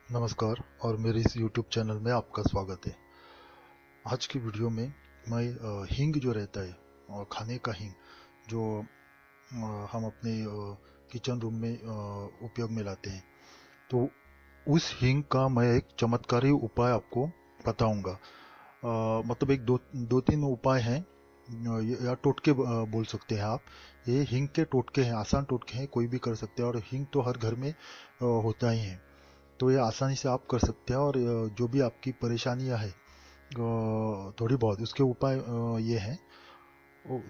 नमस्कार और मेरे इस YouTube चैनल में आपका स्वागत है। आज की वीडियो में मैं हींग जो रहता है खाने का हींग जो हम अपने किचन रूम में उपयोग में लाते हैं, तो उस हींग का मैं एक चमत्कारी उपाय आपको बताऊंगा। मतलब एक दो तीन उपाय हैं, या टोटके बोल सकते हैं आप। ये हींग के टोटके हैं, आसान टोटके हैं, कोई भी कर सकते हैं और हींग तो हर घर में होता ही है। तो ये आसानी से आप कर सकते हैं और जो भी आपकी परेशानियां है थोड़ी बहुत, उसके उपाय ये हैं,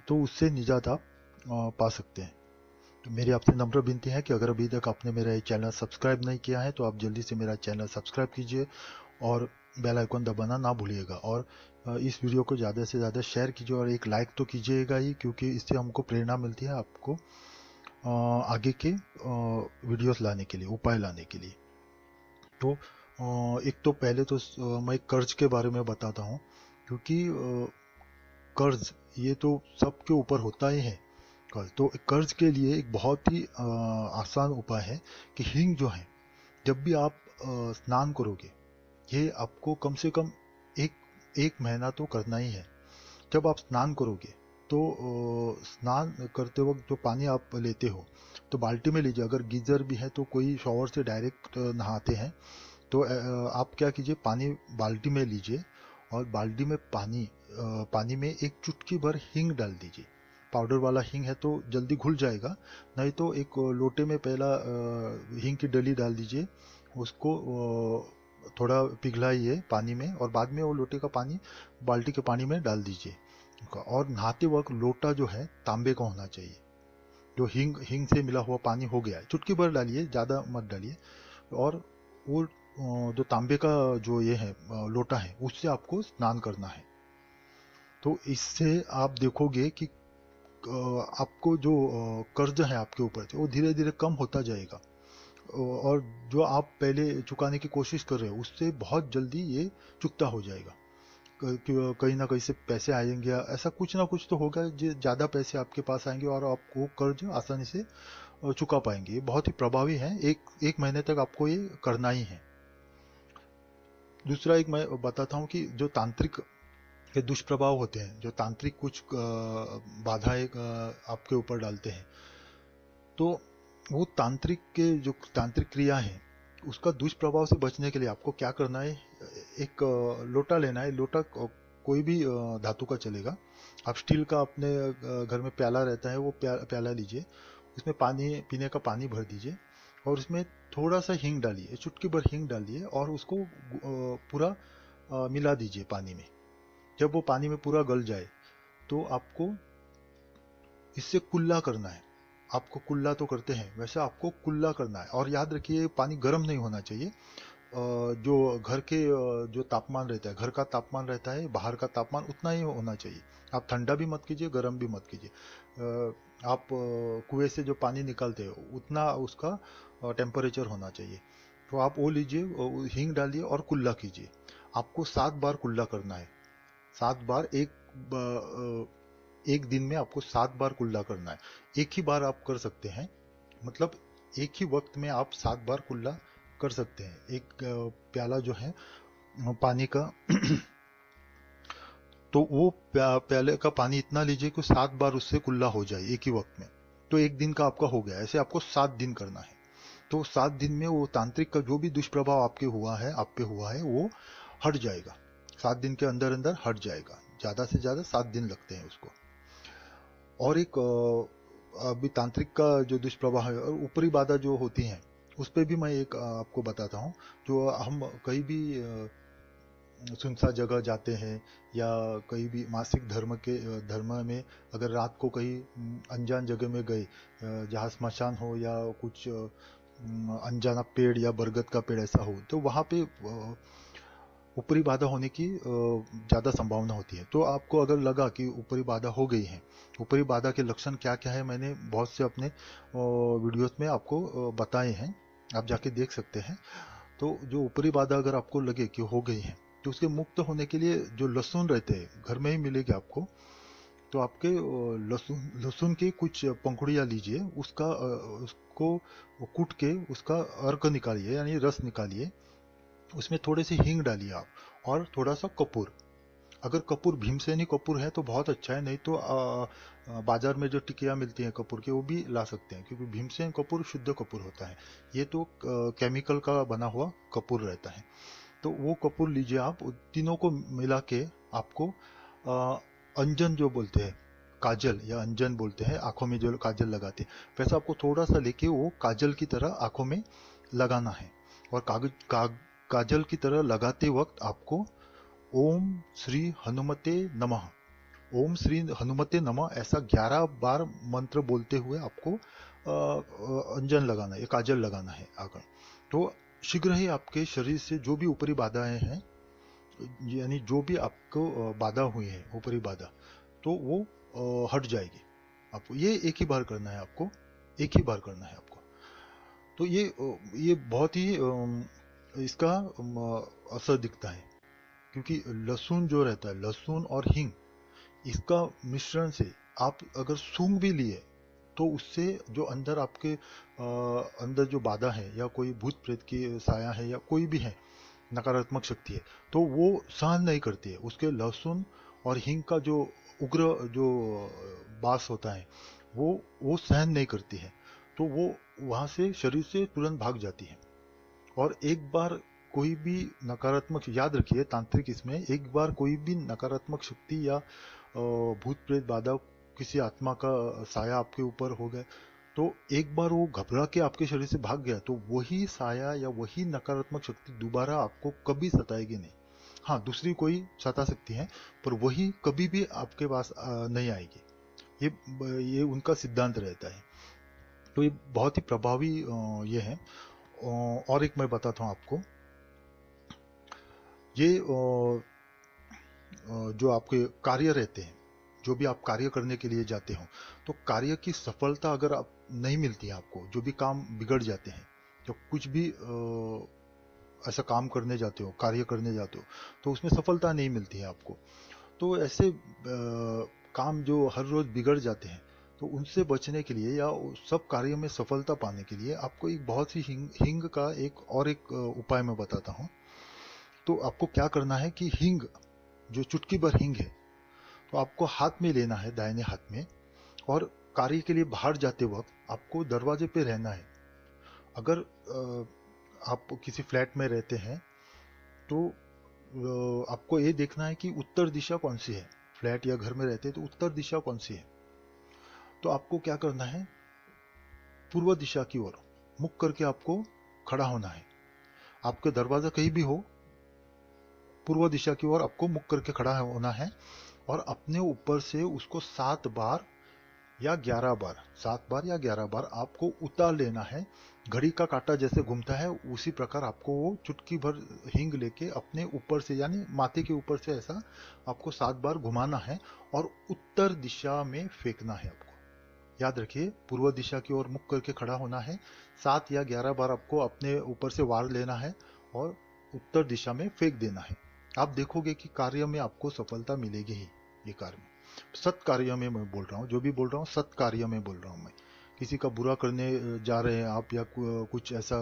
तो उससे निजात आप पा सकते हैं। तो मेरी आपसे नम्र विनती है कि अगर अभी तक आपने मेरा ये चैनल सब्सक्राइब नहीं किया है तो आप जल्दी से मेरा चैनल सब्सक्राइब कीजिए और बेल आइकन दबाना ना भूलिएगा। और इस वीडियो को ज़्यादा से ज़्यादा शेयर कीजिए और एक लाइक तो कीजिएगा ही, क्योंकि इससे हमको प्रेरणा मिलती है आपको आगे के वीडियोस लाने के लिए, उपाय लाने के लिए। तो एक तो पहले तो मैं कर्ज के बारे में बताता हूँ, क्योंकि कर्ज ये तो सबके ऊपर होता ही है। कर्ज तो कर्ज के लिए एक बहुत ही आसान उपाय है कि हींग जो है, जब भी आप स्नान करोगे, ये आपको कम से कम एक एक महीना तो करना ही है। जब आप स्नान करोगे तो स्नान करते वक्त जो पानी आप लेते हो तो बाल्टी में लीजिए। अगर गीजर भी है तो कोई शॉवर से डायरेक्ट नहाते हैं, तो आप क्या कीजिए, पानी बाल्टी में लीजिए और बाल्टी में पानी में एक चुटकी भर हींग डाल दीजिए। पाउडर वाला हींग है तो जल्दी घुल जाएगा, नहीं तो एक लोटे में पहला हींग की डली डाल दीजिए, उसको थोड़ा पिघलाइए पानी में और बाद में वो लोटे का पानी बाल्टी के पानी में डाल दीजिए। और नहाते वक्त लोटा जो है तांबे का होना चाहिए। जो हींग हींग से मिला हुआ पानी हो गया है, चुटकी भर डालिए, ज़्यादा मत डालिए। और वो जो तांबे का जो ये है लोटा है, उससे आपको स्नान करना है। तो इससे आप देखोगे कि आपको जो कर्ज है आपके ऊपर से वो धीरे धीरे कम होता जाएगा। और जो आप पहले चुकाने की कोशिश कर रहे हो उससे बहुत जल्दी ये चुकता हो जाएगा। कहीं ना कहीं से पैसे आएंगे या ऐसा कुछ ना कुछ तो होगा, जो ज़्यादा पैसे आपके पास आएंगे और आपको कर्ज आसानी से चुका पाएंगे। ये बहुत ही प्रभावी है, एक एक महीने तक आपको ये करना ही है। दूसरा एक मैं बताता हूँ कि जो तांत्रिक के दुष्प्रभाव होते हैं, जो तांत्रिक कुछ बाधाएं आपके ऊपर डालते हैं, तो वो तांत्रिक के जो तांत्रिक क्रिया है उसका दुष्प्रभाव से बचने के लिए आपको क्या करना है, एक लोटा लेना है। लोटा कोई भी धातु का चलेगा। आप स्टील का अपने घर में प्याला रहता है, वो प्याला लीजिए, उसमें पानी, पीने का पानी भर दीजिए और उसमें थोड़ा सा हींग डालिए, चुटकी भर हींग डालिए और उसको पूरा मिला दीजिए पानी में। जब वो पानी में पूरा गल जाए तो आपको इससे कुल्ला करना है। आपको कुल्ला तो करते हैं, वैसे आपको कुल्ला करना है। और याद रखिए, पानी गर्म नहीं होना चाहिए। जो घर के जो तापमान रहता है, घर का तापमान रहता है, बाहर का तापमान उतना ही होना चाहिए। आप ठंडा भी मत कीजिए, गर्म भी मत कीजिए। आप कुएं से जो पानी निकालते हो उतना उसका टेम्परेचर होना चाहिए। तो आप वो लीजिए, हींग डालिए और कुल्ला कीजिए। आपको 7 बार कुल्ला करना है। 7 बार, एक दिन में आपको 7 बार कुल्ला करना है। एक ही बार आप कर सकते हैं, मतलब एक ही वक्त में आप 7 बार कुल्ला कर सकते हैं। एक प्याला जो है पानी का तो वो प्याले का पानी इतना लीजिए कि 7 बार उससे कुल्ला हो जाए एक ही वक्त में। तो एक दिन का आपका हो गया। ऐसे आपको 7 दिन करना है। तो 7 दिन में वो तांत्रिक का जो भी दुष्प्रभाव आपके हुआ है, आप पे हुआ है, वो हट जाएगा। 7 दिन के अंदर अंदर हट जाएगा। ज्यादा से ज्यादा 7 दिन लगते हैं उसको। और एक अभी तांत्रिक का जो दुष्प्रभाव है और ऊपरी बाधा जो होती हैं, उस पर भी मैं एक आपको बताता हूँ। जो हम कहीं भी सुनसान जगह जाते हैं या कहीं भी मासिक धर्म में अगर रात को कहीं अनजान जगह में गए, जहाँ स्मशान हो या कुछ अनजाना पेड़ या बरगद का पेड़ ऐसा हो, तो वहाँ पे ऊपरी बाधा होने की ज़्यादा संभावना होती है। तो आपको अगर लगा कि ऊपरी बाधा हो गई है, ऊपरी बाधा के लक्षण क्या क्या है मैंने बहुत से अपने वीडियोस में आपको बताए हैं, आप जाके देख सकते हैं। तो जो ऊपरी बाधा अगर आपको लगे कि हो गई है, तो उसके मुक्त होने के लिए जो लहसुन रहते हैं घर में ही मिलेगा आपको। तो आपके लहसुन लहसुन की कुछ पंखुड़ियाँ लीजिए, उसको कूट के उसका अर्क निकालिए, यानी रस निकालिए। उसमें थोड़े से हींग डालिए आप, और थोड़ा सा कपूर। अगर कपूर भीमसेनी कपूर है तो बहुत अच्छा है, नहीं तो बाजार में जो टिकिया मिलती हैं कपूर की वो भी ला सकते हैं, क्योंकि भीमसेन कपूर शुद्ध कपूर होता है, ये तो केमिकल का बना हुआ कपूर रहता है। तो वो कपूर लीजिए आप, तीनों को मिला के आपको अंजन जो बोलते हैं, काजल या अंजन बोलते हैं, आंखों में जो काजल लगाते हैं, वैसा आपको थोड़ा सा लेके वो काजल की तरह आंखों में लगाना है। और काजल की तरह लगाते वक्त आपको ओम श्री हनुमते नमः, ओम श्री हनुमते नमः ऐसा 11 बार मंत्र बोलते हुए आपको अंजन लगाना है, काजल लगाना है आगे। तो शीघ्र ही आपके शरीर से जो भी ऊपरी बाधाएं हैं, यानी जो भी आपको बाधा हुई है ऊपरी बाधा, तो वो हट जाएगी। आपको ये एक ही बार करना है, आपको एक ही बार करना है आपको। तो ये बहुत ही इसका असर दिखता है, क्योंकि लहसुन जो रहता है, लहसुन और हींग, इसका मिश्रण से आप अगर सूंघ भी लिए तो उससे जो अंदर आपके अंदर जो बाधा है या कोई भूत प्रेत की साया है या कोई भी है नकारात्मक शक्ति है, तो वो सहन नहीं करती है। उसके लहसुन और हींग का जो उग्र जो बास होता है, वो सहन नहीं करती है, तो वो वहां से शरीर से तुरंत भाग जाती है। और एक बार कोई भी नकारात्मक, याद रखिए तांत्रिक इसमें, एक बार कोई भी नकारात्मक शक्ति या भूत प्रेत बाधा, किसी आत्मा का साया आपके ऊपर हो गया, तो एक बार वो घबरा के आपके शरीर से भाग गया, तो वही साया या वही नकारात्मक शक्ति दोबारा आपको कभी सताएगी नहीं। हाँ, दूसरी कोई सता सकती है, पर वही कभी भी आपके पास नहीं आएगी। ये उनका सिद्धांत रहता है। तो ये बहुत ही प्रभावी ये है। और एक मैं बताता हूँ आपको, ये जो आपके कार्य रहते हैं, जो भी आप कार्य करने के लिए जाते हो, तो कार्य की सफलता अगर आप नहीं मिलती है आपको, जो भी काम बिगड़ जाते हैं, जो कुछ भी ऐसा काम करने जाते हो, कार्य करने जाते हो, तो उसमें सफलता नहीं मिलती है आपको। तो ऐसे काम जो हर रोज बिगड़ जाते हैं, तो उनसे बचने के लिए या सब कार्य में सफलता पाने के लिए आपको एक बहुत ही हिंग का एक उपाय मैं बताता हूँ। तो आपको क्या करना है कि हिंग, जो चुटकी भर हिंग है, तो आपको हाथ में लेना है, दाहिने हाथ में, और कार्य के लिए बाहर जाते वक्त आपको दरवाजे पे रहना है। अगर आप किसी फ्लैट में रहते हैं तो आपको ये देखना है कि उत्तर दिशा कौन सी है। फ्लैट या घर में रहते हैं तो उत्तर दिशा कौन सी है, तो आपको क्या करना है, पूर्व दिशा की ओर मुख करके आपको खड़ा होना है। आपके दरवाजा कहीं भी हो, पूर्व दिशा की ओर आपको मुख करके खड़ा होना है, और अपने ऊपर से उसको 7 बार या 11 बार, 7 बार या 11 बार आपको उतार लेना है। घड़ी का कांटा जैसे घूमता है उसी प्रकार आपको वो चुटकी भर हींग लेके अपने ऊपर से, यानी माथे के ऊपर से ऐसा आपको 7 बार घुमाना है और उत्तर दिशा में फेंकना है आपको। याद रखिए, पूर्व दिशा की ओर मुख करके खड़ा होना है, 7 या 11 बार आपको अपने ऊपर से वार लेना है और उत्तर दिशा में फेंक देना है। आप देखोगे कि कार्य में आपको सफलता मिलेगी ही। ये कार्य में, सत कार्य में मैं बोल रहा हूँ, जो भी बोल रहा हूँ सत कार्य में बोल रहा हूँ मैं। किसी का बुरा करने जा रहे हैं आप, या कुछ ऐसा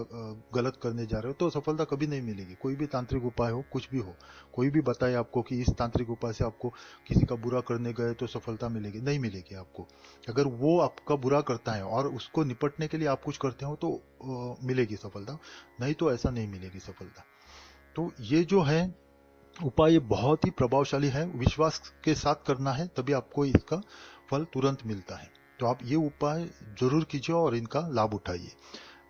गलत करने जा रहे हो, तो सफलता कभी नहीं मिलेगी। कोई भी तांत्रिक उपाय हो, कुछ भी हो, कोई भी बताए आपको कि इस तांत्रिक उपाय से आपको किसी का बुरा करने गए तो सफलता मिलेगी, नहीं मिलेगी आपको। अगर वो आपका बुरा करता है और उसको निपटने के लिए आप कुछ करते हो तो मिलेगी सफलता, नहीं तो ऐसा नहीं मिलेगी सफलता। तो ये जो है उपाय बहुत ही प्रभावशाली है, विश्वास के साथ करना है, तभी आपको इसका फल तुरंत मिलता है। तो आप ये उपाय जरूर कीजिए और इनका लाभ उठाइए।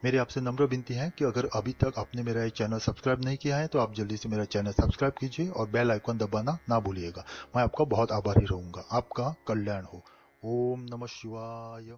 मेरी आपसे नम्र विनती है कि अगर अभी तक आपने मेरा ये चैनल सब्सक्राइब नहीं किया है तो आप जल्दी से मेरा चैनल सब्सक्राइब कीजिए और बेल आइकन दबाना ना भूलिएगा। मैं आपका बहुत आभारी रहूंगा। आपका कल्याण हो। ओम नमः शिवाय।